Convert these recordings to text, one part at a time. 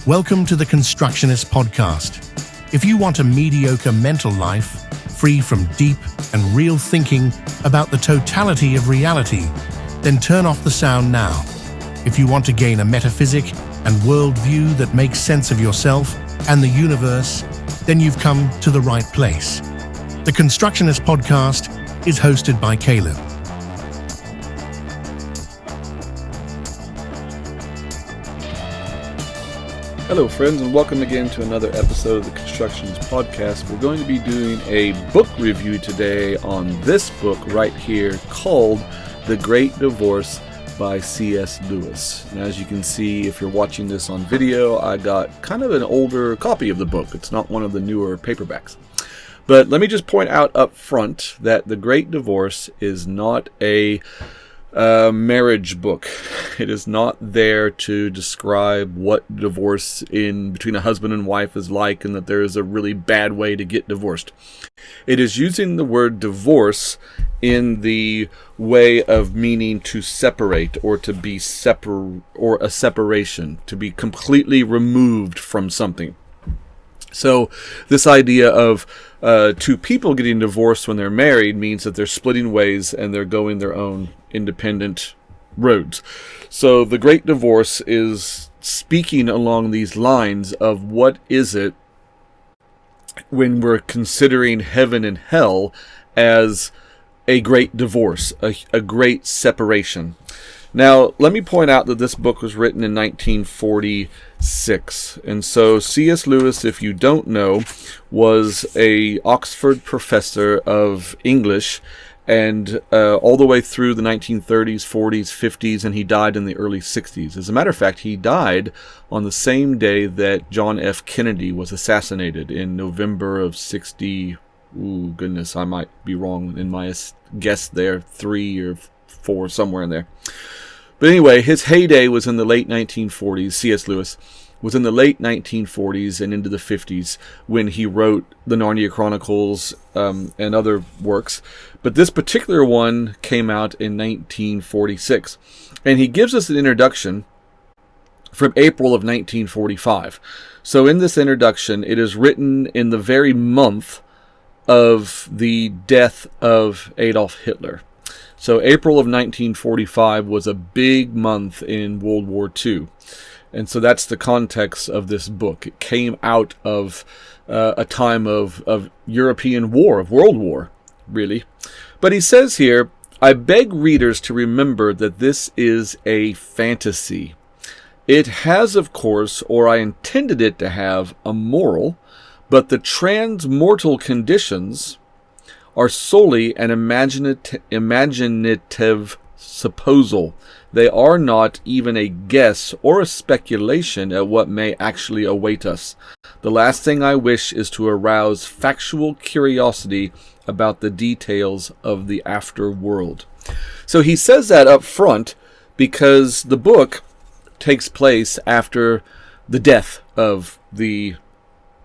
Welcome to the Constructionist Podcast. If you want a mediocre mental life, free from deep and real thinking about the totality of reality, then turn off the sound now. If you want to gain a metaphysic and worldview that makes sense of yourself and the universe, then you've come to the right place. The Constructionist Podcast is hosted by Caleb. Hello friends, and welcome again to another episode of the Constructionist Podcast. We're going to be doing a book review today on this book right here called The Great Divorce by C.S. Lewis. And as you can see, if you're watching this on video, I got kind of an older copy of the book. It's not one of the newer paperbacks. But let me just point out up front that The Great Divorce is not a marriage book. It is not there to describe what divorce between a husband and wife is like and that there is a really bad way to get divorced. It is using the word divorce in the way of meaning to separate or to be or a separation, to be completely removed from something. So this idea of two people getting divorced when they're married means that they're splitting ways and they're going their own independent roads. So the Great Divorce is speaking along these lines of what is it when we're considering heaven and hell as a great divorce, a great separation. Now, let me point out that this book was written in 1946. And so C.S. Lewis, if you don't know, was an Oxford professor of English and all the way through the 1930s, 40s, 50s, and he died in the early 60s. As a matter of fact, he died on the same day that John F. Kennedy was assassinated in November of 60. Ooh, goodness, I might be wrong in my guess there, 3 or 4, somewhere in there. But anyway, his heyday was in the late 1940s. C.S. Lewis was in the late 1940s and into the 50s when he wrote the Narnia Chronicles and other works. But this particular one came out in 1946. And he gives us an introduction from April of 1945. So in this introduction, it is written in the very month of the death of Adolf Hitler. So April of 1945 was a big month in World War II. And so that's the context of this book. It came out of a time of European war, of World War, really. But he says here, I beg readers to remember that this is a fantasy. It has, of course, or I intended it to have, a moral, but the transmortal conditions are solely an imaginative supposal. They are not even a guess or a speculation at what may actually await us. The last thing I wish is to arouse factual curiosity about the details of the afterworld. So he says that up front because the book takes place after the death of the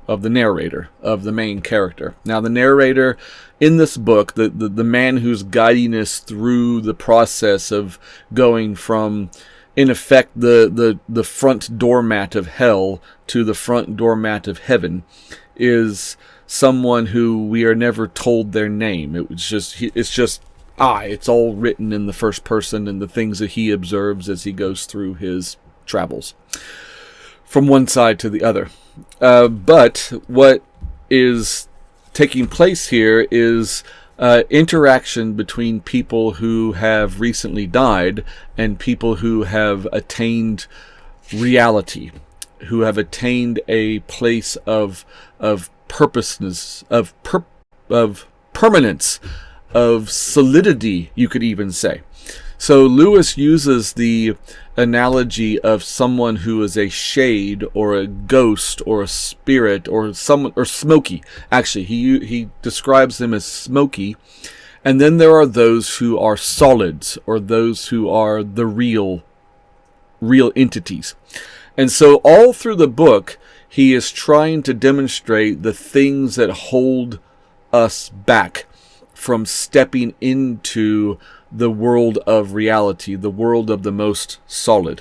narrator, of the main character. Now, the narrator in this book, the man who's guiding us through the process of going from, in effect, the front doormat of hell to the front doormat of heaven, is someone who we are never told their name. It's all written in the first person and the things that he observes as he goes through his travels from one side to the other. But what is taking place here is interaction between people who have recently died and people who have attained reality, who have attained a place of purposeness, of permanence, of solidity, you could even say. So Lewis uses the analogy of someone who is a shade or a ghost or a spirit or smoky. Actually, he describes them as smoky. And then there are those who are solids or those who are the real entities. And so all through the book, he is trying to demonstrate the things that hold us back from stepping into the world of reality, the world of the most solid.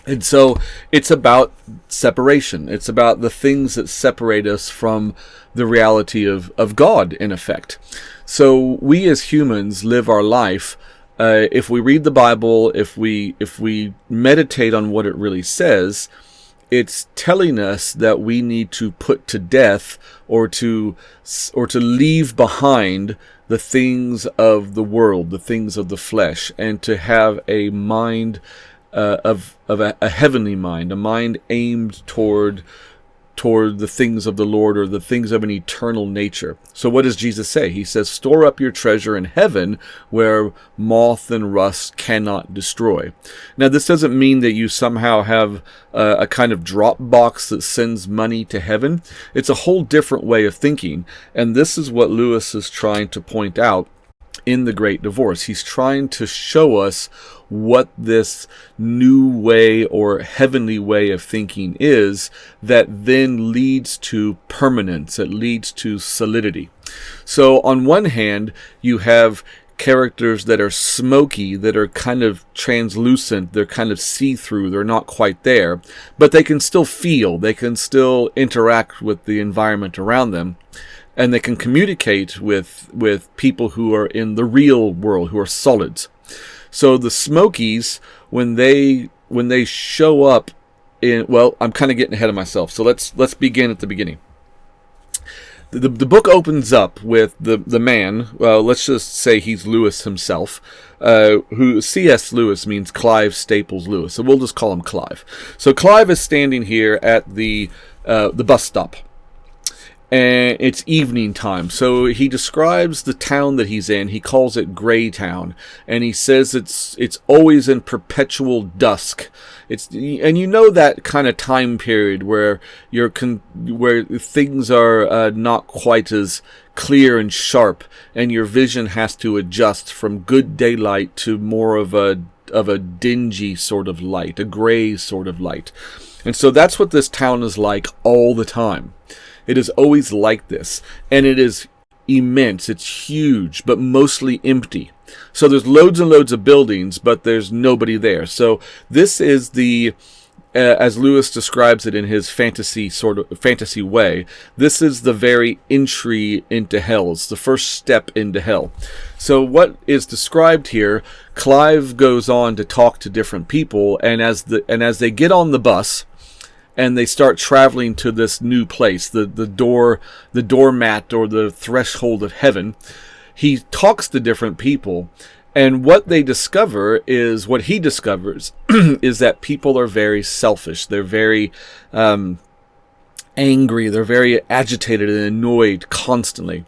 And so it's about separation. It's about the things that separate us from the reality of God, in effect. So we as humans live our life. If we read the Bible, if we meditate on what it really says, it's telling us that we need to put to death or to leave behind the things of the world, the things of the flesh, and to have a mind of a heavenly mind, a mind aimed toward the things of the Lord, or the things of an eternal nature. So what does Jesus say? He says, store up your treasure in heaven where moth and rust cannot destroy. Now, this doesn't mean that you somehow have a kind of drop box that sends money to heaven. It's a whole different way of thinking. And this is what Lewis is trying to point out in The Great Divorce. He's trying to show us what this new way or heavenly way of thinking is, that then leads to permanence, it leads to solidity. So on one hand, you have characters that are smoky, that are kind of translucent, they're kind of see-through, they're not quite there, but they can still feel, they can still interact with the environment around them. And they can communicate with people who are in the real world, who are solids. So the Smokies, when they show up in, well, I'm kind of getting ahead of myself. So let's begin at the beginning. The book opens up with the man. Well, let's just say he's Lewis himself. Who C.S. Lewis means Clive Staples Lewis. So we'll just call him Clive. So Clive is standing here at the bus stop. And it's evening time. So he describes the town that he's in. He calls it Greytown, and he says it's always in perpetual dusk. And you know that kind of time period where where things are not quite as clear and sharp, and your vision has to adjust from good daylight to more of a dingy sort of light, a gray sort of light. And so that's what this town is like all the time. It is always like this, and it is immense. It's huge, but mostly empty. So there's loads and loads of buildings, but there's nobody there. So this is the, as Lewis describes it in his fantasy way, this is the very entry into hell. It's the first step into hell. So what is described here, Clive goes on to talk to different people, and as they get on the bus, and they start traveling to this new place, the doormat or the threshold of heaven, he talks to different people, and what he discovers is that people are very selfish. They're very angry. They're very agitated and annoyed constantly.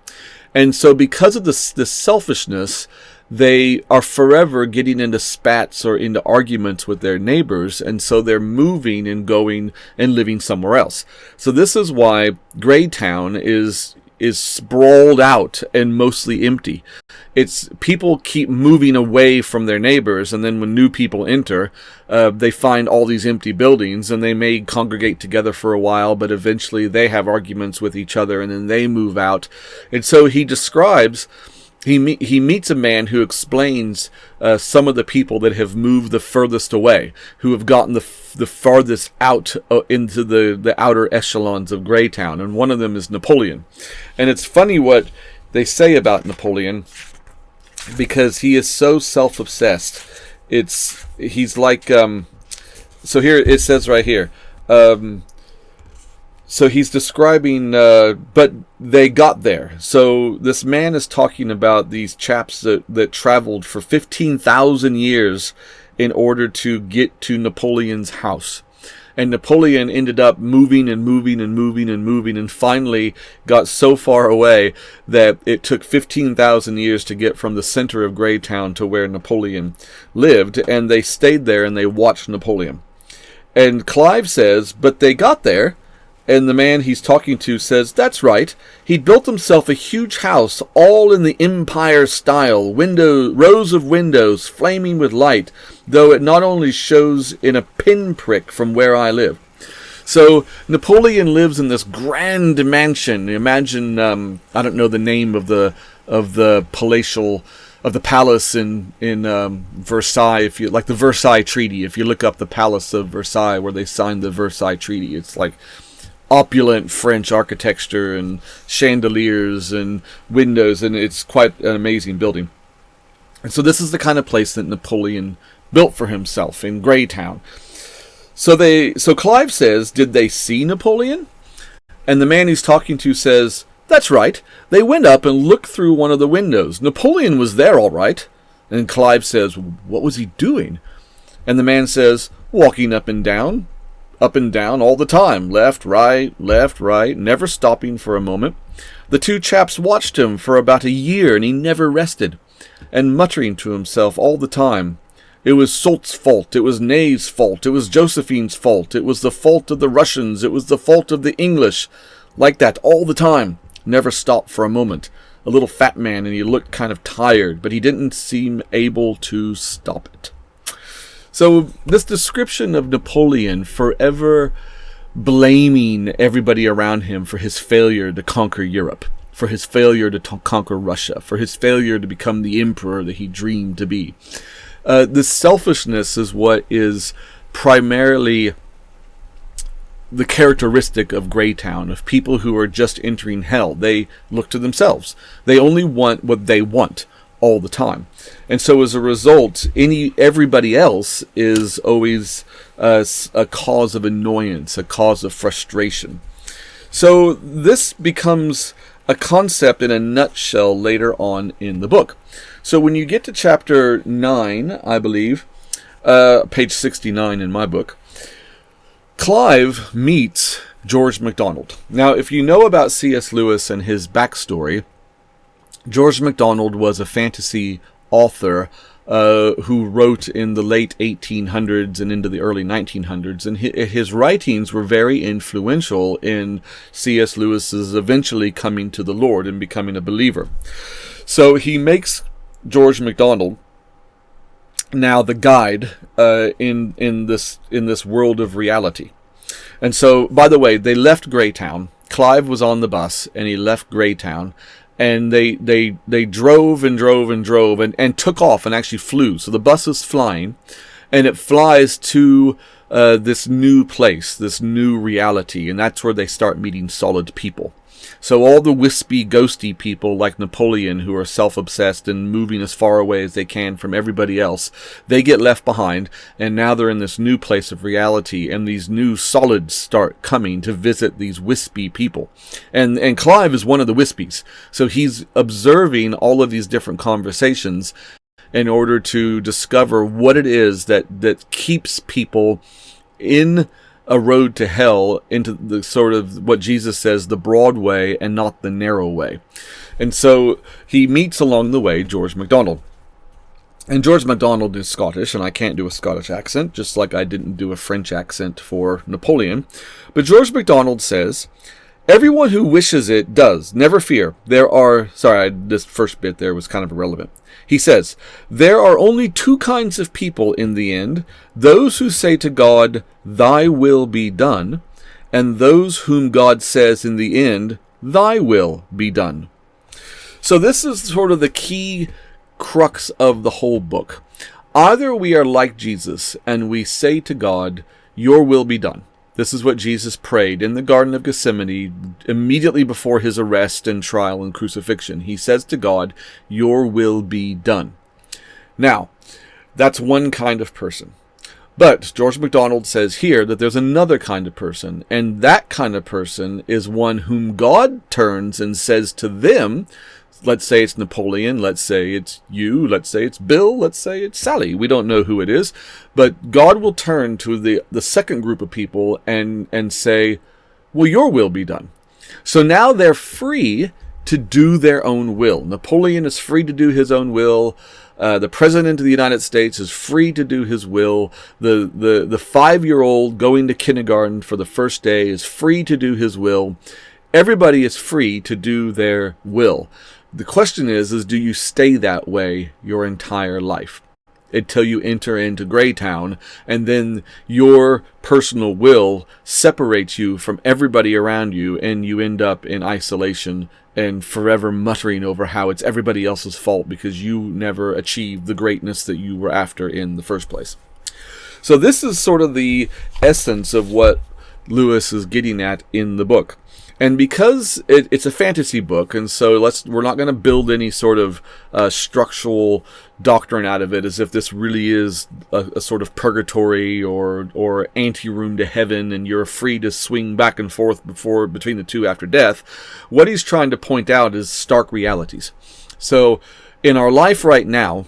And so because of this selfishness, they are forever getting into spats or into arguments with their neighbors, and so they're moving and going and living somewhere else. So this is why Greytown is sprawled out and mostly empty. It's people keep moving away from their neighbors, and then when new people enter, they find all these empty buildings, and they may congregate together for a while, but eventually they have arguments with each other, and then they move out. And so he describes, he meets a man who explains some of the people that have moved the furthest away, who have gotten the farthest out into the outer echelons of Greytown, and one of them is Napoleon. And it's funny what they say about Napoleon, because he is so self-obsessed. He's like, so here it says right here, so he's describing, but they got there. So this man is talking about these chaps that traveled for 15,000 years in order to get to Napoleon's house. And Napoleon ended up moving and moving and moving and moving, and finally got so far away that it took 15,000 years to get from the center of Greytown to where Napoleon lived. And they stayed there and they watched Napoleon. And Clive says, but they got there. And the man he's talking to says, that's right. He built himself a huge house, all in the Empire style, rows of windows flaming with light, though it not only shows in a pinprick from where I live. So Napoleon lives in this grand mansion. Imagine, I don't know the name of the palatial the palace in Versailles. If you like the Versailles Treaty, if you look up the Palace of Versailles where they signed the Versailles Treaty, it's like opulent French architecture and chandeliers and windows, and it's quite an amazing building. And so this is the kind of place that Napoleon built for himself in Greytown. So Clive says, did they see Napoleon? And the man he's talking to says, that's right. They went up and looked through one of the windows. Napoleon was there all right. And Clive says, what was he doing? And the man says, walking up and down all the time, left, right, never stopping for a moment. The two chaps watched him for about a year, and he never rested, and muttering to himself all the time, it was Soult's fault, it was Ney's fault, it was Josephine's fault, it was the fault of the Russians, it was the fault of the English, like that all the time, never stopped for a moment. A little fat man, and he looked kind of tired, but he didn't seem able to stop it. So this description of Napoleon forever blaming everybody around him for his failure to conquer Europe, for his failure to conquer Russia, for his failure to become the emperor that he dreamed to be. This selfishness is what is primarily the characteristic of Greytown, of people who are just entering hell. They look to themselves. They only want what they want all the time. And so as a result, everybody else is always a cause of annoyance, a cause of frustration. So this becomes a concept in a nutshell later on in the book. So when you get to chapter 9, I believe, page 69 in my book, Clive meets George MacDonald. Now, if you know about C.S. Lewis and his backstory, George MacDonald was a fantasy author who wrote in the late 1800s and into the early 1900s, and his writings were very influential in C.S. Lewis's eventually coming to the Lord and becoming a believer. So he makes George MacDonald now the guide in this world of reality. And so, by the way, they left Greytown. Clive was on the bus, and he left Greytown. And they drove and took off and actually flew. So the bus is flying, and it flies to this new place, this new reality, and that's where they start meeting solid people. So all the wispy, ghosty people like Napoleon, who are self-obsessed and moving as far away as they can from everybody else, they get left behind, and now they're in this new place of reality, and these new solids start coming to visit these wispy people. And Clive is one of the wispies. So he's observing all of these different conversations in order to discover what it is that keeps people in a road to hell, into the sort of what Jesus says, the broad way and not the narrow way. And so he meets along the way George MacDonald. And George MacDonald is Scottish, and I can't do a Scottish accent, just like I didn't do a French accent for Napoleon. But George MacDonald says, everyone who wishes it does. Never fear. This first bit there was kind of irrelevant. He says, there are only two kinds of people in the end, those who say to God, thy will be done, and those whom God says in the end, thy will be done. So this is sort of the key crux of the whole book. Either we are like Jesus and we say to God, your will be done. This is what Jesus prayed in the Garden of Gethsemane immediately before his arrest and trial and crucifixion. He says to God, your will be done. Now, that's one kind of person. But George MacDonald says here that there's another kind of person, and that kind of person is one whom God turns and says to them, let's say it's Napoleon, let's say it's you, let's say it's Bill, let's say it's Sally. We don't know who it is, but God will turn to the second group of people and say, well, your will be done. So now they're free to do their own will. Napoleon is free to do his own will. The President of the United States is free to do his will. The 5-year-old going to kindergarten for the first day is free to do his will. Everybody is free to do their will. The question is do you stay that way your entire life? until you enter into Greytown, and then your personal will separates you from everybody around you, and you end up in isolation and forever muttering over how it's everybody else's fault because you never achieved the greatness that you were after in the first place. So this is sort of the essence of what Lewis is getting at in the book. And because it's a fantasy book, and so we're not going to build any sort of structural doctrine out of it as if this really is a sort of purgatory or anteroom to heaven, and you're free to swing back and forth between the two after death. What he's trying to point out is stark realities. So in our life right now,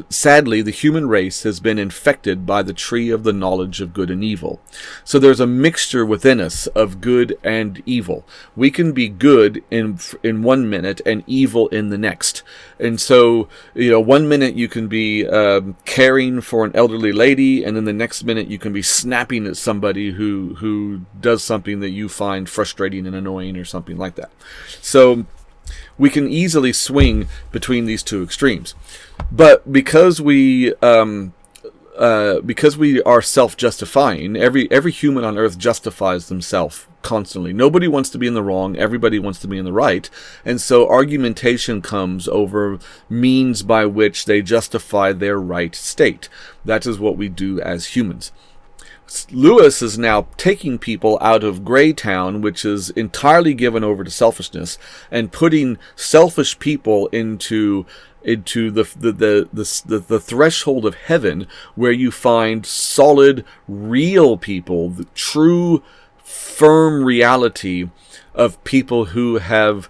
sadly, the human race has been infected by the tree of the knowledge of good and evil. So there's a mixture within us of good and evil. We can be good in 1 minute and evil in the next. And so, 1 minute you can be caring for an elderly lady, and then the next minute you can be snapping at somebody who does something that you find frustrating and annoying or something like that. So we can easily swing between these two extremes. But because we are self-justifying, every human on earth justifies themselves constantly. Nobody wants to be in the wrong, everybody wants to be in the right, and so argumentation comes over means by which they justify their right state. That is what we do as humans. Lewis is now taking people out of Greytown, which is entirely given over to selfishness, and putting selfish people into the threshold of heaven, where you find solid, real people, the true, firm reality of people who have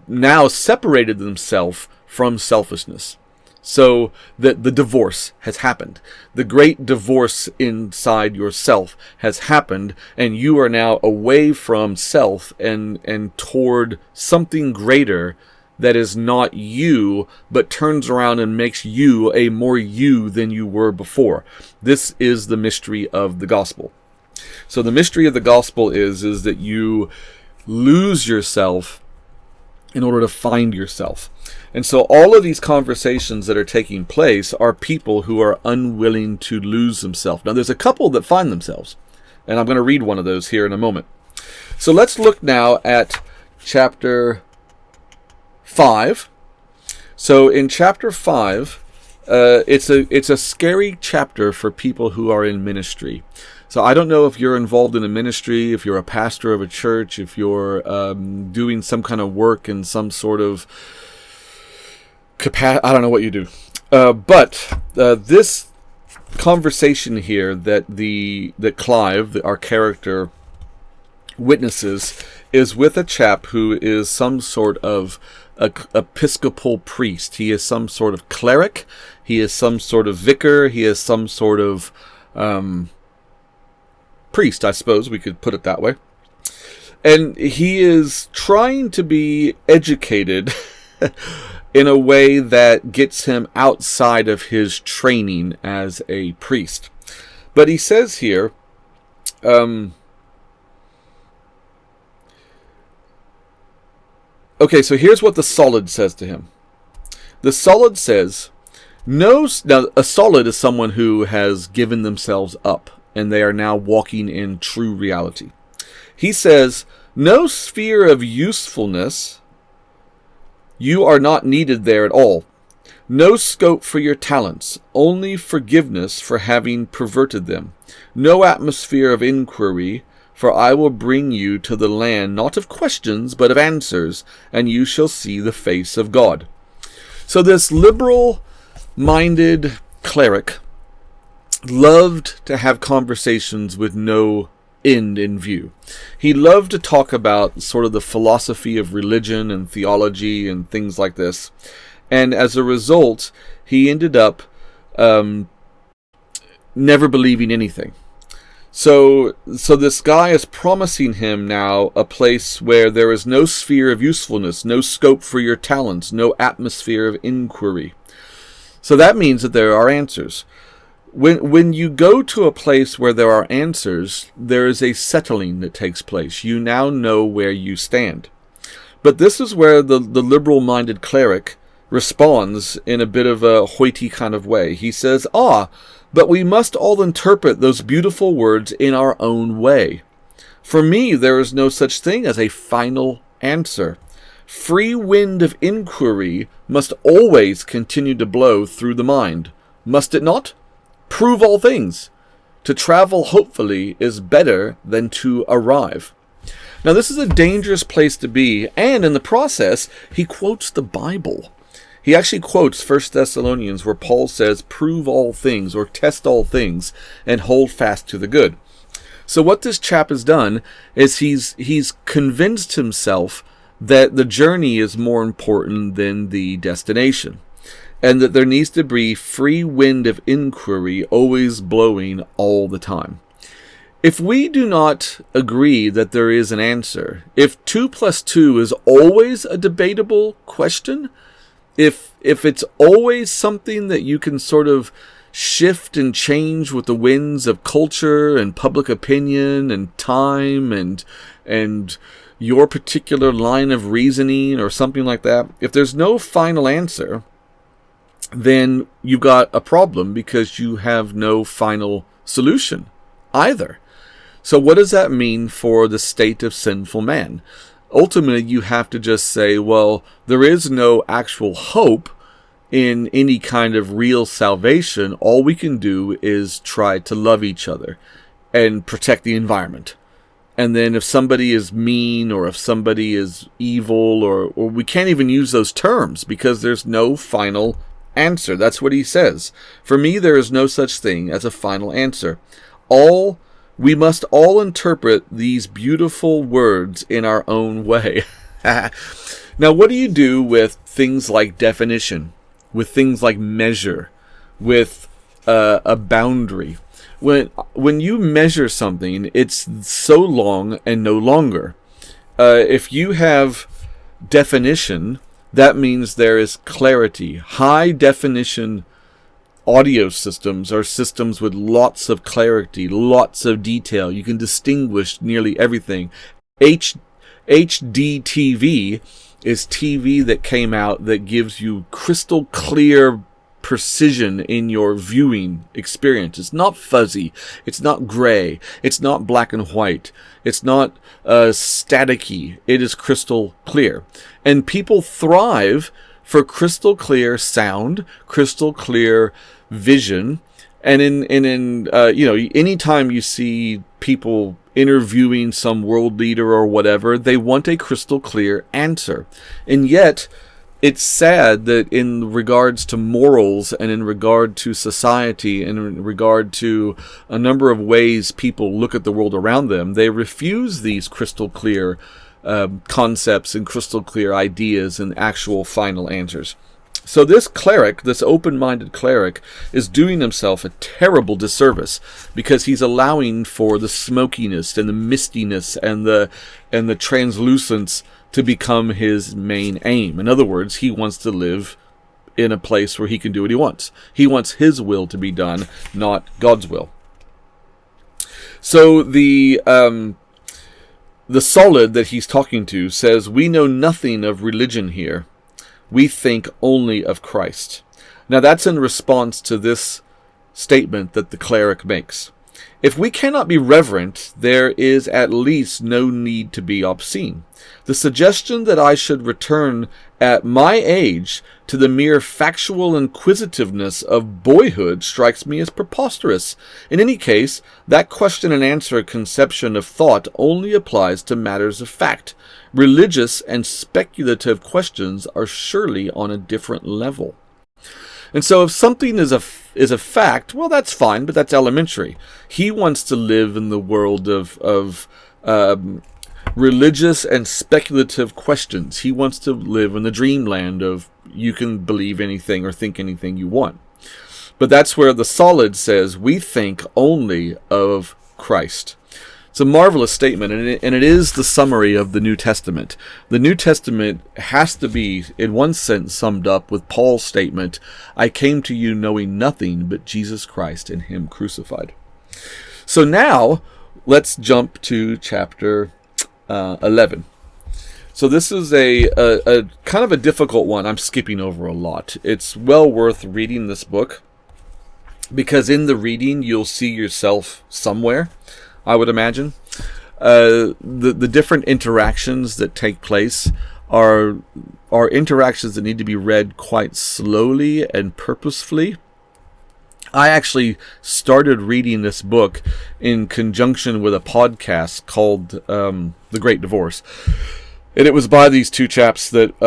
now separated themselves from selfishness. So the divorce has happened. The great divorce inside yourself has happened, and you are now away from self and toward something greater that is not you, but turns around and makes you a more you than you were before. This is the mystery of the gospel. So the mystery of the gospel is that you lose yourself in order to find yourself. And so all of these conversations that are taking place are people who are unwilling to lose themselves. Now there's a couple that find themselves, and I'm going to read one of those here in a moment. So let's look now at chapter 5. So in chapter 5, it's a scary chapter for people who are in ministry. So I don't know if you're involved in a ministry, if you're a pastor of a church, if you're doing some kind of work in some sort of I don't know what you do. But this conversation here that Clive, our character, witnesses is with a chap who is some sort of Episcopal priest. He is some sort of cleric. He is some sort of vicar. He is some sort of priest, I suppose we could put it that way. And he is trying to be educated in a way that gets him outside of his training as a priest. But he says here, okay, so here's what the Solid says to him. The Solid says, now a Solid is someone who has given themselves up, and they are now walking in true reality. He says, no sphere of usefulness, you are not needed there at all. No scope for your talents, only forgiveness for having perverted them. No atmosphere of inquiry, for I will bring you to the land not of questions, but of answers, and you shall see the face of God. So this liberal-minded cleric loved to have conversations with no end in view. He loved to talk about sort of the philosophy of religion and theology and things like this. And as a result, he ended up never believing anything. So this guy is promising him now a place where there is no sphere of usefulness, no scope for your talents, no atmosphere of inquiry. So that means that there are answers. When you go to a place where there are answers, there is a settling that takes place. You now know where you stand. But this is where the liberal-minded cleric responds in a bit of a hoity kind of way. He says, but we must all interpret those beautiful words in our own way. For me, there is no such thing as a final answer. Free wind of inquiry must always continue to blow through the mind. Must it not? Prove all things. To travel hopefully is better than to arrive. Now this is a dangerous place to be, and in the process, he quotes the Bible. He actually quotes 1 Thessalonians, where Paul says, prove all things, or test all things, and hold fast to the good. So what this chap has done is he's convinced himself that the journey is more important than the destination, and that there needs to be free wind of inquiry always blowing all the time. If we do not agree that there is an answer, if 2 + 2 is always a debatable question, if it's always something that you can sort of shift and change with the winds of culture and public opinion and time and your particular line of reasoning or something like that, if there's no final answer, then you've got a problem because you have no final solution either. So what does that mean for the state of sinful man? Ultimately, you have to just say, well, there is no actual hope in any kind of real salvation. All we can do is try to love each other and protect the environment. And then if somebody is mean or if somebody is evil, or we can't even use those terms because there's no final answer. That's what he says. For me, there is no such thing as a final answer. We must all interpret these beautiful words in our own way. Now, what do you do with things like definition, with things like measure, with a boundary? When you measure something, it's so long and no longer. If you have definition, that means there is clarity. High definition audio systems are systems with lots of clarity, lots of detail. You can distinguish nearly everything. HD TV is TV that came out that gives you crystal clear precision in your viewing experience. It's not fuzzy. It's not gray. It's not black and white. It's not staticky. It is crystal clear. And people thrive for crystal clear sound, crystal clear vision, and anytime you see people interviewing some world leader or whatever, they want a crystal clear answer. And yet, it's sad that in regards to morals and in regard to society and in regard to a number of ways people look at the world around them, they refuse these crystal clear concepts and crystal clear ideas and actual final answers. So this cleric, this open-minded cleric, is doing himself a terrible disservice because he's allowing for the smokiness and the mistiness and the translucence to become his main aim. In other words, he wants to live in a place where he can do what he wants. He wants his will to be done, not God's will. So the solid that he's talking to says, we know nothing of religion here. We think only of Christ. Now that's in response to this statement that the cleric makes. If we cannot be reverent, there is at least no need to be obscene. The suggestion that I should return at my age to the mere factual inquisitiveness of boyhood strikes me as preposterous. In any case, that question and answer conception of thought only applies to matters of fact. Religious and speculative questions are surely on a different level. And so if something is a fact, well, that's fine, but that's elementary. He wants to live in the world of religious and speculative questions. He wants to live in the dreamland of you can believe anything or think anything you want. But that's where the solid says, we think only of Christ. It's a marvelous statement, and it is the summary of the New Testament. The New Testament has to be, in one sense, summed up with Paul's statement, I came to you knowing nothing but Jesus Christ and Him crucified. So now, let's jump to chapter 11. So this is a kind of a difficult one. I'm skipping over a lot. It's well worth reading this book, because in the reading you'll see yourself somewhere, I would imagine. The different interactions that take place are interactions that need to be read quite slowly and purposefully. I actually started reading this book in conjunction with a podcast called The Great Divorce. And it was by these two chaps that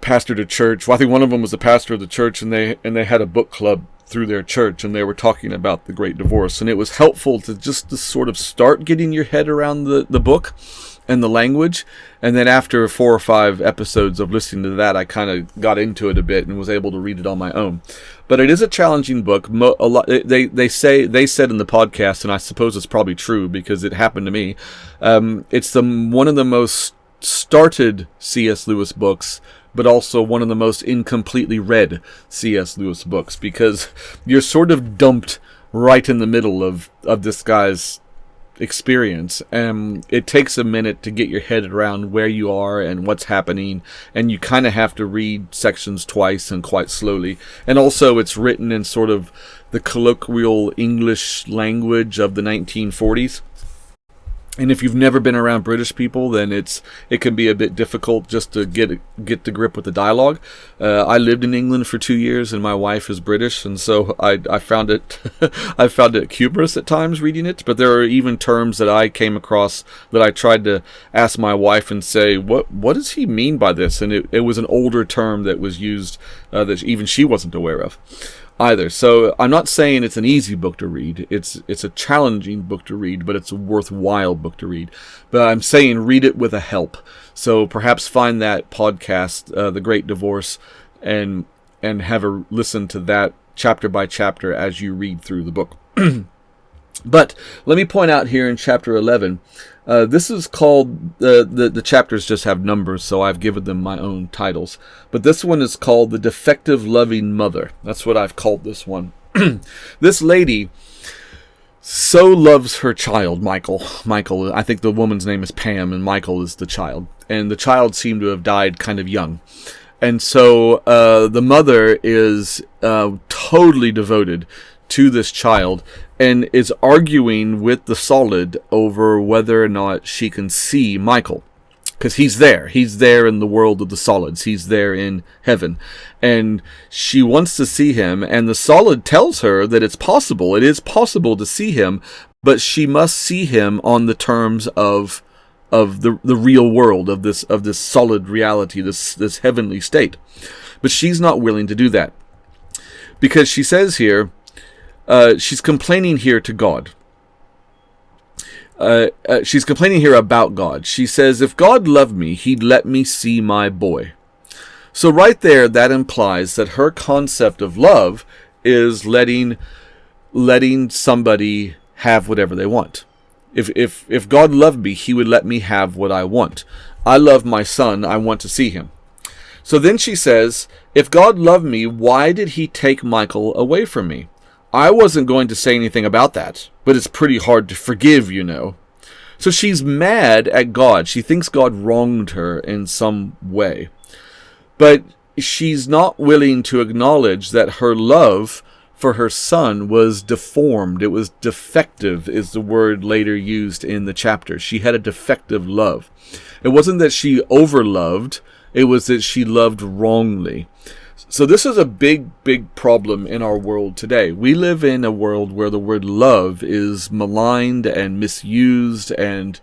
pastored a church. Well, I think one of them was the pastor of the church, and they had a book club through their church, and they were talking about the Great Divorce. And it was helpful to sort of start getting your head around the book and the language. And then after 4 or 5 episodes of listening to that, I kind of got into it a bit and was able to read it on my own. But it is a challenging book. A lot they said in the podcast, and I suppose it's probably true because it happened to me. It's one of the most started C.S. Lewis books, but also one of the most incompletely read C.S. Lewis books, because you're sort of dumped right in the middle of this guy's experience, and it takes a minute to get your head around where you are and what's happening, and you kind of have to read sections twice and quite slowly. And also it's written in sort of the colloquial English language of the 1940s. And if you've never been around British people, then it can be a bit difficult just to get the grip with the dialogue. I lived in England for 2 years, and my wife is British, and so I found it I found it humorous at times reading it. But there are even terms that I came across that I tried to ask my wife and say, what does he mean by this? And it was an older term that was used that even she wasn't aware of either. So I'm not saying it's an easy book to read. It's a challenging book to read, but it's a worthwhile book to read. But I'm saying read it with a help. So perhaps find that podcast, The Great Divorce, and have a listen to that chapter by chapter as you read through the book. But let me point out here in chapter 11, this is called, the chapters just have numbers, so I've given them my own titles. But this one is called The Defective Loving Mother. That's what I've called this one. This lady so loves her child, Michael. I think the woman's name is Pam, and Michael is the child. And the child seemed to have died kind of young. And so the mother is totally devoted to this child, and is arguing with the Solid over whether or not she can see Michael. Because he's there in the world of the Solids, he's there in heaven, and she wants to see him, and the Solid tells her that it is possible to see him, but she must see him on the terms of the real world, of this solid reality, this heavenly state. But she's not willing to do that, because she says here, she's complaining here to God. She's complaining here about God. She says, if God loved me, he'd let me see my boy. So right there, that implies that her concept of love is letting somebody have whatever they want. If God loved me, he would let me have what I want. I love my son. I want to see him. So then she says, if God loved me, why did he take Michael away from me? I wasn't going to say anything about that, but it's pretty hard to forgive, you know. So she's mad at God. She thinks God wronged her in some way. But she's not willing to acknowledge that her love for her son was deformed. It was defective, is the word later used in the chapter. She had a defective love. It wasn't that she overloved, it was that she loved wrongly. So this is a big, big problem in our world today. We live in a world where the word love is maligned and misused and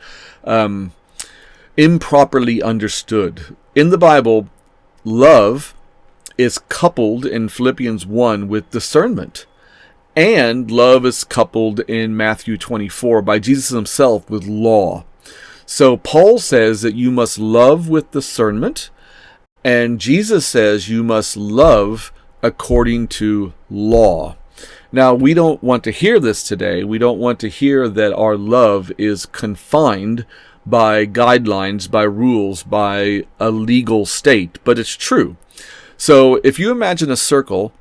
improperly understood. In the Bible, love is coupled in Philippians 1 with discernment. And love is coupled in Matthew 24 by Jesus himself with law. So Paul says that you must love with discernment, and Jesus says you must love according to law. Now, we don't want to hear this today. We don't want to hear that our love is confined by guidelines, by rules, by a legal state, but it's true. So if you imagine a circle,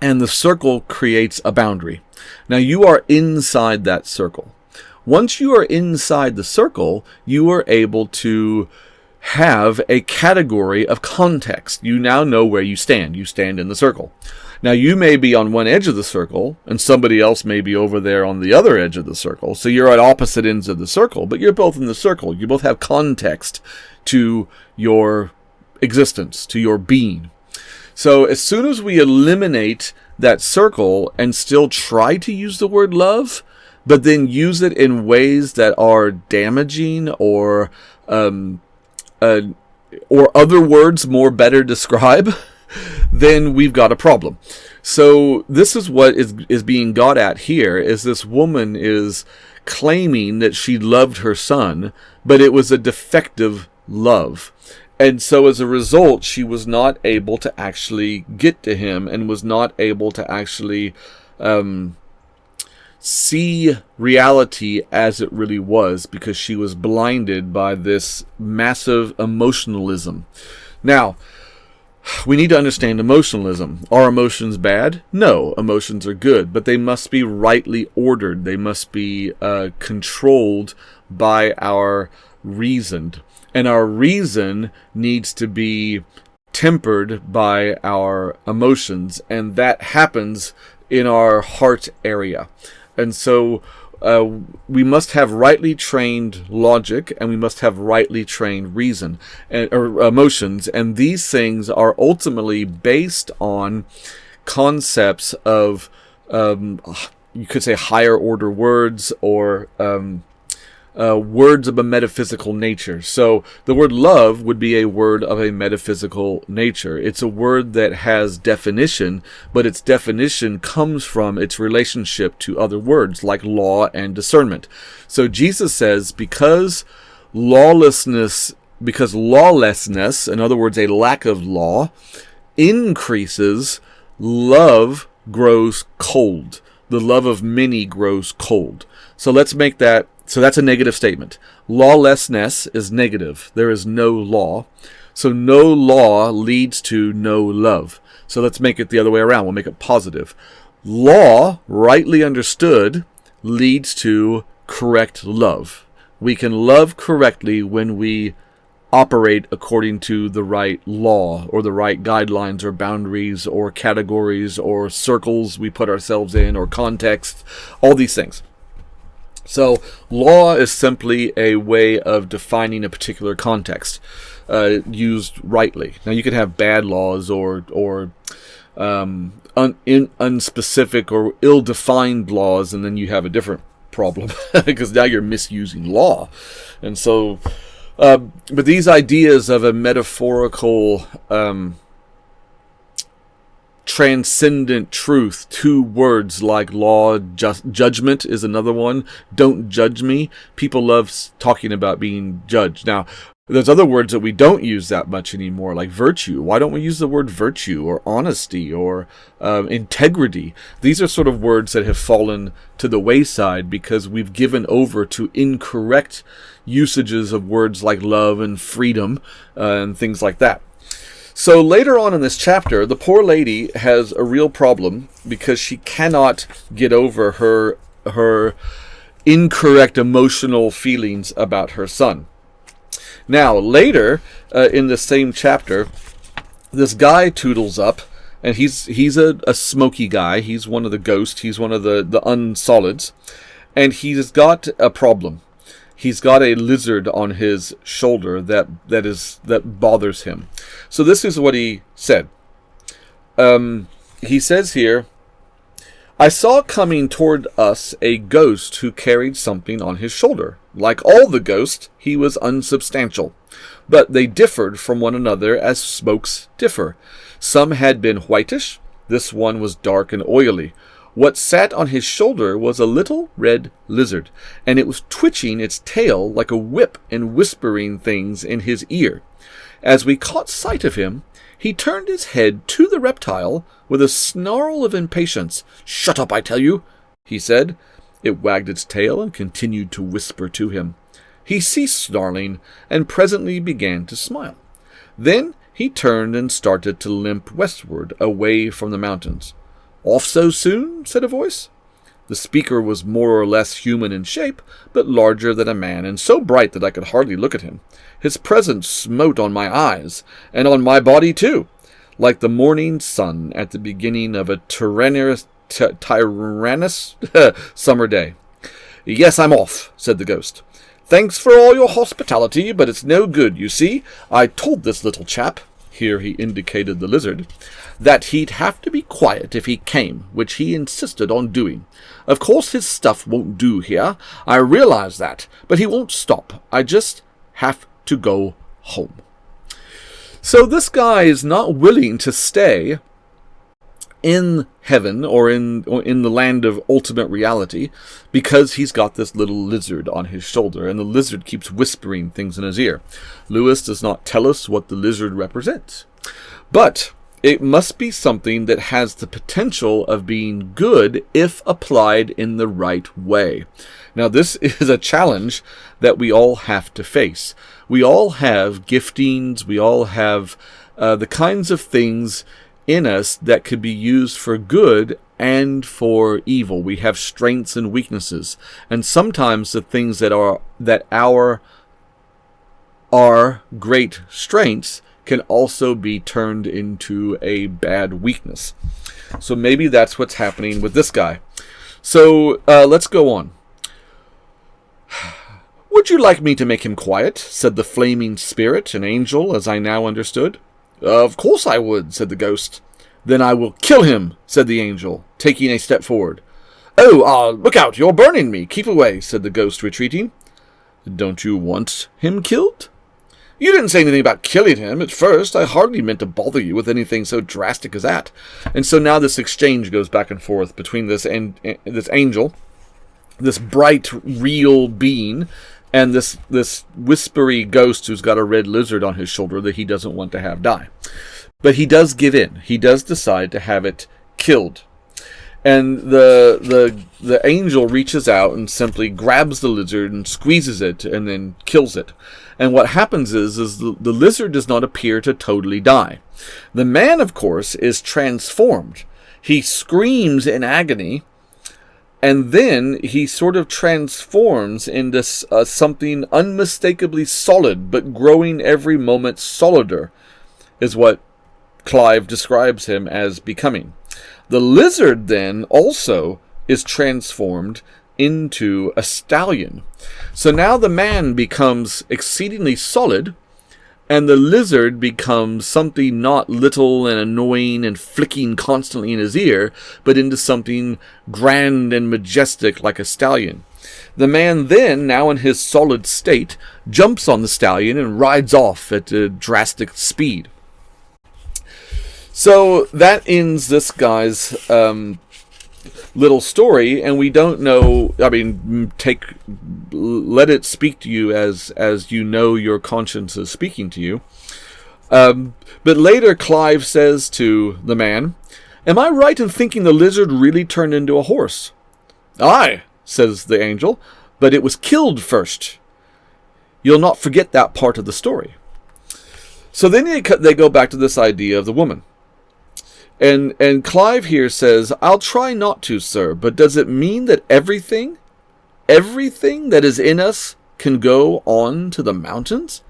and the circle creates a boundary. Now, you are inside that circle. Once you are inside the circle, you are able to have a category of context. You now know where you stand. You stand in the circle. Now, you may be on one edge of the circle, and somebody else may be over there on the other edge of the circle. So you're at opposite ends of the circle, but you're both in the circle. You both have context to your existence, to your being. So as soon as we eliminate that circle and still try to use the word love, but then use it in ways that are damaging or other words more better describe, then we've got a problem. So this is what is being got at here, is this woman is claiming that she loved her son, but it was a defective love. And so as a result, she was not able to actually get to him and was not able to actually see reality as it really was, because she was blinded by this massive emotionalism. Now, we need to understand emotionalism. Are emotions bad? No, emotions are good, but they must be rightly ordered. They must be controlled by our reason. And our reason needs to be tempered by our emotions, and that happens in our heart area. And so we must have rightly trained logic, and we must have rightly trained reason or emotions, and these things are ultimately based on concepts of you could say higher order words, or words of a metaphysical nature. So the word love would be a word of a metaphysical nature. It's a word that has definition, but its definition comes from its relationship to other words like law and discernment. So Jesus says, because lawlessness, in other words, a lack of law, increases, love grows cold. The love of many grows cold. So let's make that. So that's a negative statement. Lawlessness is negative. There is no law. So no law leads to no love. So let's make it the other way around. We'll make it positive. Law, rightly understood, leads to correct love. We can love correctly when we operate according to the right law, or the right guidelines or boundaries or categories or circles we put ourselves in, or context, all these things. So law is simply a way of defining a particular context, used rightly. Now you can have bad laws or unspecific or ill-defined laws, and then you have a different problem because now you're misusing law. And so, but these ideas of a metaphorical transcendent truth, two words like law, judgment is another one. Don't judge me. People love talking about being judged. Now, there's other words that we don't use that much anymore, like virtue. Why don't we use the word virtue or honesty or integrity? These are sort of words that have fallen to the wayside because we've given over to incorrect usages of words like love and freedom and things like that. So later on in this chapter, the poor lady has a real problem because she cannot get over her incorrect emotional feelings about her son. Now, later in the same chapter, this guy toodles up, and he's a smoky guy. He's one of the ghosts. He's one of the unsolids, and he's got a problem. He's got a lizard on his shoulder that bothers him. So this is what he said. He says here, I saw coming toward us a ghost who carried something on his shoulder. Like all the ghosts, he was unsubstantial, but they differed from one another as smokes differ. Some had been whitish, this one was dark and oily. What sat on his shoulder was a little red lizard, and it was twitching its tail like a whip and whispering things in his ear. As we caught sight of him, he turned his head to the reptile with a snarl of impatience. "Shut up, I tell you," he said. It wagged its tail and continued to whisper to him. He ceased snarling and presently began to smile. Then he turned and started to limp westward, away from the mountains. "Off so soon?" said a voice. The speaker was more or less human in shape, but larger than a man, and so bright that I could hardly look at him. His presence smote on my eyes, and on my body too, like the morning sun at the beginning of a tyrannous summer day. "Yes, I'm off," said the ghost. "Thanks for all your hospitality, but it's no good, you see. I told this little chap," here he indicated the lizard, "that he'd have to be quiet if he came, which he insisted on doing. Of course his stuff won't do here, I realize that, but he won't stop. I just have to go home." So this guy is not willing to stay in heaven or in the land of ultimate reality because he's got this little lizard on his shoulder, and the lizard keeps whispering things in his ear. Lewis does not tell us what the lizard represents, but it must be something that has the potential of being good if applied in the right way. Now, this is a challenge that we all have to face. We all have giftings, we all have the kinds of things in us that could be used for good and for evil. We have strengths and weaknesses, and sometimes the things that are our great strengths can also be turned into a bad weakness. So maybe that's what's happening with this guy. So let's go on. "Would you like me to make him quiet?" said the flaming spirit, an angel, as I now understood. "Of course I would," said the ghost. "Then I will kill him," said the angel, taking a step forward. "Oh, look out, you're burning me. Keep away," said the ghost, retreating. "Don't you want him killed?" "You didn't say anything about killing him at first. I hardly meant to bother you with anything so drastic as that." And so now this exchange goes back and forth between this angel, this bright, real being, and this whispery ghost who's got a red lizard on his shoulder that he doesn't want to have die. But he does give in. He does decide to have it killed. And the angel reaches out and simply grabs the lizard and squeezes it and then kills it. And what happens is the lizard does not appear to totally die. The man, of course, is transformed. He screams in agony, and then he sort of transforms into something unmistakably solid, but growing every moment solider, is what Clive describes him as becoming. The lizard then also is transformed into a stallion. So now the man becomes exceedingly solid, and the lizard becomes something not little and annoying and flicking constantly in his ear, but into something grand and majestic like a stallion. The man then, now in his solid state, jumps on the stallion and rides off at a drastic speed. So that ends this guy's little story, and we don't know. I mean, let it speak to you as you know your conscience is speaking to you. But later, Clive says to the man, "Am I right in thinking the lizard really turned into a horse?" "Aye," says the angel, "but it was killed first. You'll not forget that part of the story." So then they go back to this idea of the woman. And Clive here says, "I'll try not to, sir, but does it mean that everything that is in us can go on to the mountains?"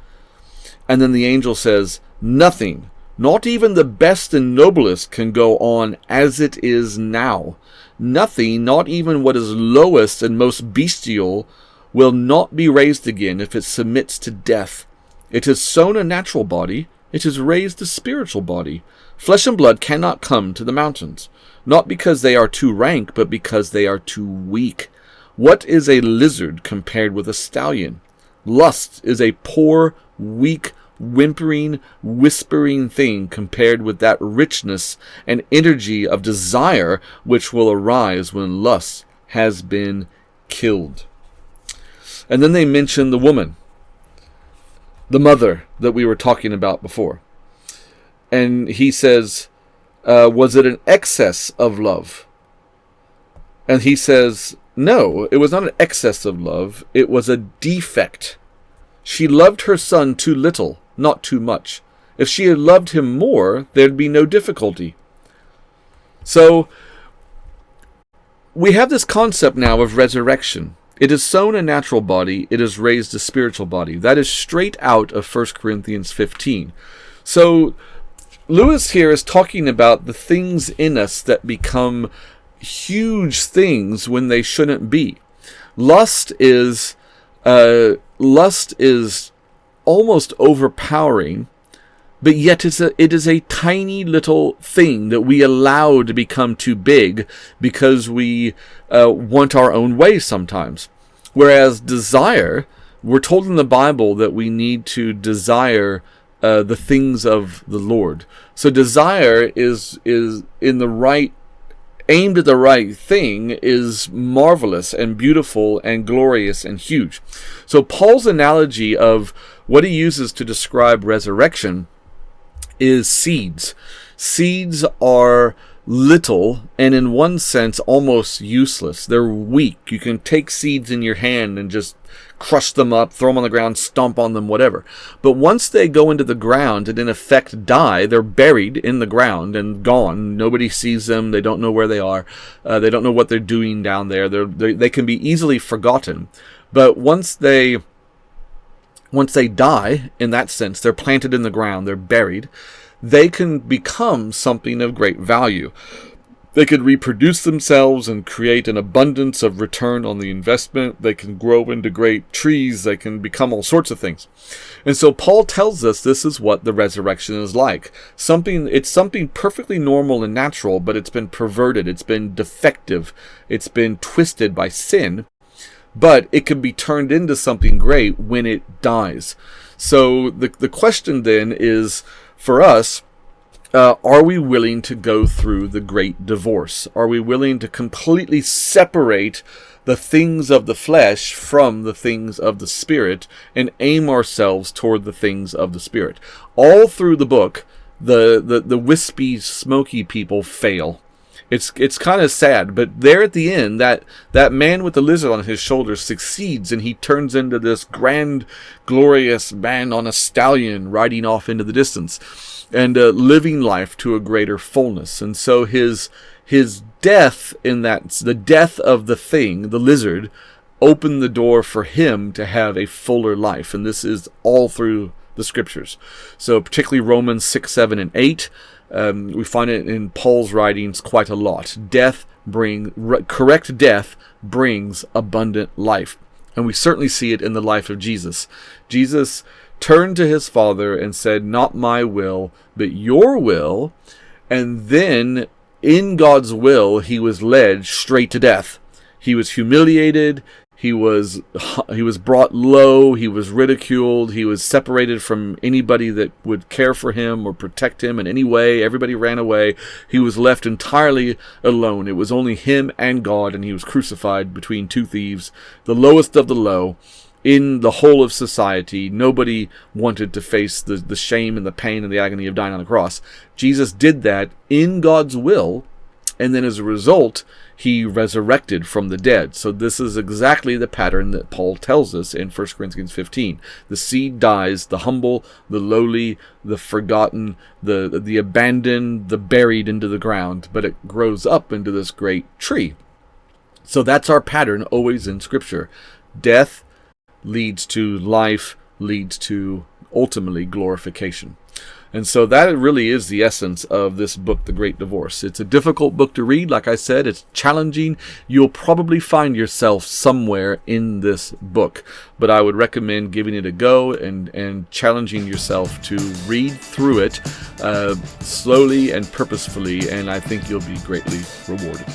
And then the angel says, "Nothing, not even the best and noblest, can go on as it is now. Nothing, not even what is lowest and most bestial, will not be raised again if it submits to death. It has sown a natural body, it has raised a spiritual body. Flesh and blood cannot come to the mountains, not because they are too rank, but because they are too weak. What is a lizard compared with a stallion? Lust is a poor, weak, whimpering, whispering thing compared with that richness and energy of desire which will arise when lust has been killed." And then they mention the woman, the mother that we were talking about before. And he says, was it an excess of love? And he says, no, it was not an excess of love. It was a defect. She loved her son too little, not too much. If she had loved him more, there'd be no difficulty. So, we have this concept now of resurrection. It is sown a natural body, it is raised a spiritual body. That is straight out of 1 Corinthians 15. So Lewis here is talking about the things in us that become huge things when they shouldn't be. Lust is almost overpowering, but yet it is a tiny little thing that we allow to become too big because we want our own way sometimes. Whereas desire, we're told in the Bible that we need to desire the things of the Lord. So desire is in the right, aimed at the right thing, is marvelous and beautiful and glorious and huge. So Paul's analogy of what he uses to describe resurrection is seeds. Seeds are little and in one sense almost useless. They're weak. You can take seeds in your hand and just crush them up, throw them on the ground, stomp on them, whatever. But once they go into the ground and in effect die, they're buried in the ground and gone. Nobody sees them. They don't know where they are. They don't know what they're doing down there. They can be easily forgotten. But once they die, in that sense, they're planted in the ground, they're buried, they can become something of great value. They could reproduce themselves and create an abundance of return on the investment. They can grow into great trees. They can become all sorts of things. And so Paul tells us this is what the resurrection is like. It's something perfectly normal and natural, but it's been perverted. It's been defective. It's been twisted by sin. But it can be turned into something great when it dies. So the question then is, for us, are we willing to go through the great divorce? Are we willing to completely separate the things of the flesh from the things of the Spirit and aim ourselves toward the things of the Spirit? All through the book, the wispy, smoky people fail. It's kind of sad, but there at the end, that man with the lizard on his shoulder succeeds, and he turns into this grand, glorious man on a stallion riding off into the distance, and living life to a greater fullness. And so his death the death of the thing, the lizard, opened the door for him to have a fuller life. And this is all through the scriptures. So particularly Romans 6, 7, and 8. We find it in Paul's writings quite a lot. Correct death brings abundant life. And we certainly see it in the life of Jesus. Jesus turned to his Father and said, "Not my will, but your will." And then in God's will, he was led straight to death. He was humiliated. He was brought low. He was ridiculed. He was separated from anybody that would care for him or protect him in any way. Everybody ran away. He was left entirely alone. It was only him and God, and he was crucified between two thieves, the lowest of the low. In the whole of society, nobody wanted to face the shame and the pain and the agony of dying on the cross. Jesus did that in God's will, and then as a result, he resurrected from the dead. So this is exactly the pattern that Paul tells us in 1 Corinthians 15. The seed dies, the humble, the lowly, the forgotten, the abandoned, the buried into the ground, but it grows up into this great tree. So that's our pattern always in Scripture. Death leads to life, leads to ultimately glorification. And so that really is the essence of this book, The Great Divorce. It's a difficult book to read. Like I said, it's challenging. You'll probably find yourself somewhere in this book. But I would recommend giving it a go and challenging yourself to read through it slowly and purposefully, and I think you'll be greatly rewarded.